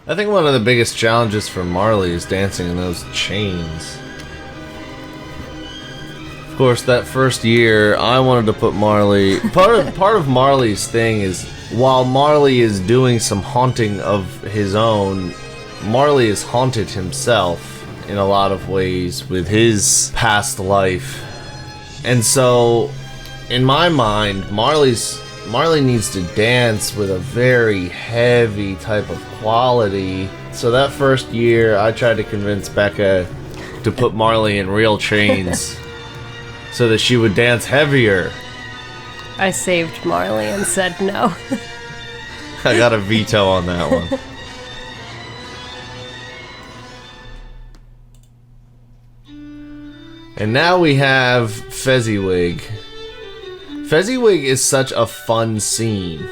I think one of the biggest challenges for Marley is dancing in those chains. Of course, that first year, I wanted to put Marley... Part of Marley's thing is, while Marley is doing some haunting of his own, Marley is haunted himself in a lot of ways with his past life. And so, in my mind, Marley needs to dance with a very heavy type of quality. So that first year, I tried to convince Becca to put Marley in real chains so that she would dance heavier. I saved Marley and said no. I got a veto on that one. And now we have Fezziwig. Fezziwig is such a fun scene.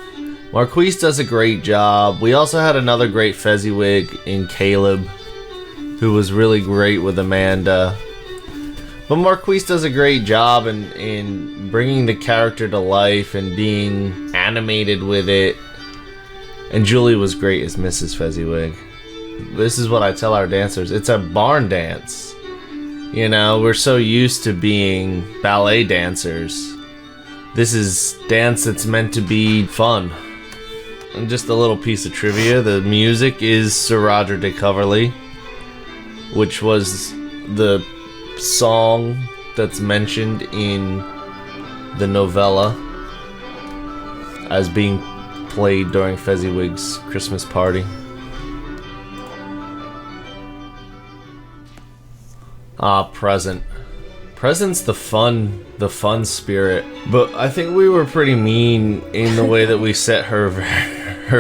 Marquise does a great job. We also had another great Fezziwig in Caleb, who was really great with Amanda. But Marquise does a great job in bringing the character to life and being animated with it. And Julie was great as Mrs. Fezziwig. This is what I tell our dancers. It's a barn dance. You know, we're so used to being ballet dancers. This is dance that's meant to be fun. And just a little piece of trivia, the music is Sir Roger de Coverley, which was the song that's mentioned in the novella as being played during Fezziwig's Christmas party. Present. Present's the fun spirit. But I think we were pretty mean in the way that we set her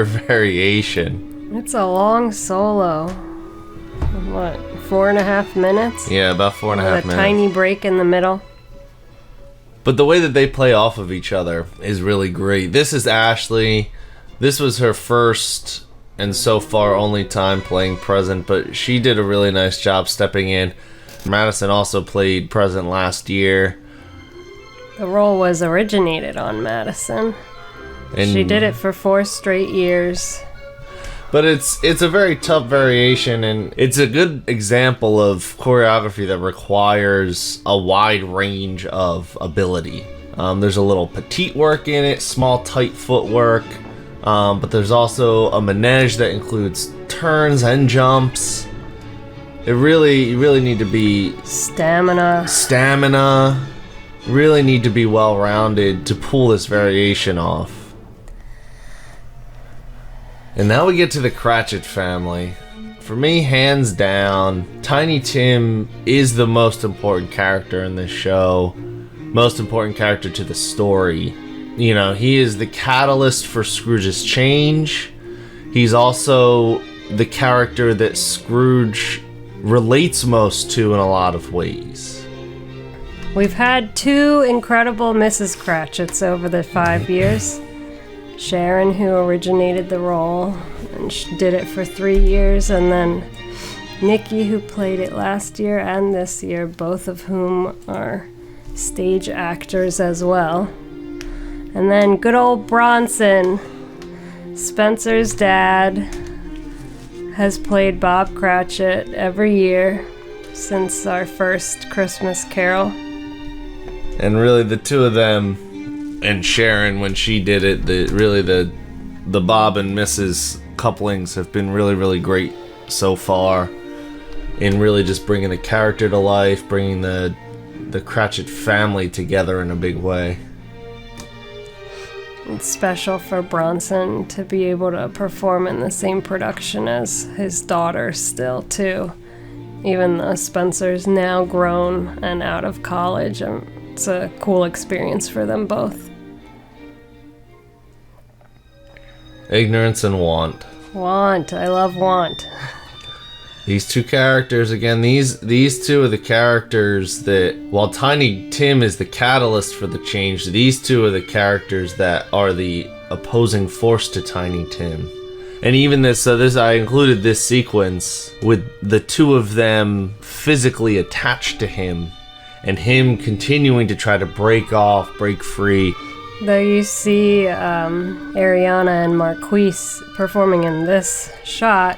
variation. It's a long solo. What, 4.5 minutes? Yeah, about 4.5 minutes. With a tiny break in the middle. But the way that they play off of each other is really great. This is Ashley. This was her first and so far only time playing Present, but she did a really nice job stepping in. Madison also played Present last year. The role was originated on Madison. And she did it for 4 straight years. But it's a very tough variation, and it's a good example of choreography that requires a wide range of ability. There's a little petite work in it, small tight footwork, but there's also a manège that includes turns and jumps. You really need to be... Stamina. Really need to be well-rounded to pull this variation off. And now we get to the Cratchit family. For me, hands down, Tiny Tim is the most important character in this show. Most important character to the story. You know, he is the catalyst for Scrooge's change. He's also the character that Scrooge relates most to in a lot of ways. We've had 2 incredible Mrs. Cratchits over the 5 years. Sharon, who originated the role, and she did it for 3 years, and then Nikki, who played it last year and this year, both of whom are stage actors as well. And then good old Bronson, Spencer's dad, has played Bob Cratchit every year since our first Christmas Carol. And really the 2 of them, and Sharon when she did it, the Bob and Mrs. couplings have been really, really great so far in really just bringing the character to life, bringing the Cratchit family together in a big way. It's special for Bronson to be able to perform in the same production as his daughter still, too. Even though Spencer's now grown and out of college, it's a cool experience for them both. Ignorance and Want. Want. I love Want. These 2 characters, again, these 2 are the characters that, while Tiny Tim is the catalyst for the change, these 2 are the characters that are the opposing force to Tiny Tim. And even I included this sequence with the 2 of them physically attached to him, and him continuing to try to break free. Though you see Ariana and Marquise performing in this shot,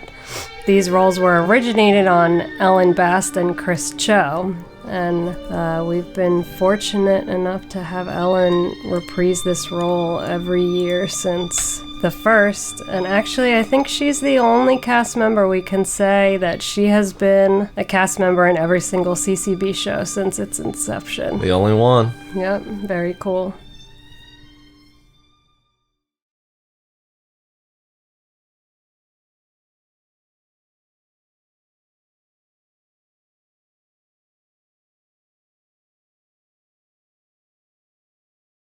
These roles were originated on Ellen Bast and Chris Cho, and we've been fortunate enough to have Ellen reprise this role every year since the first, and actually I think she's the only cast member we can say that she has been a cast member in every single CCB show since its inception. The only one. Yep, very cool.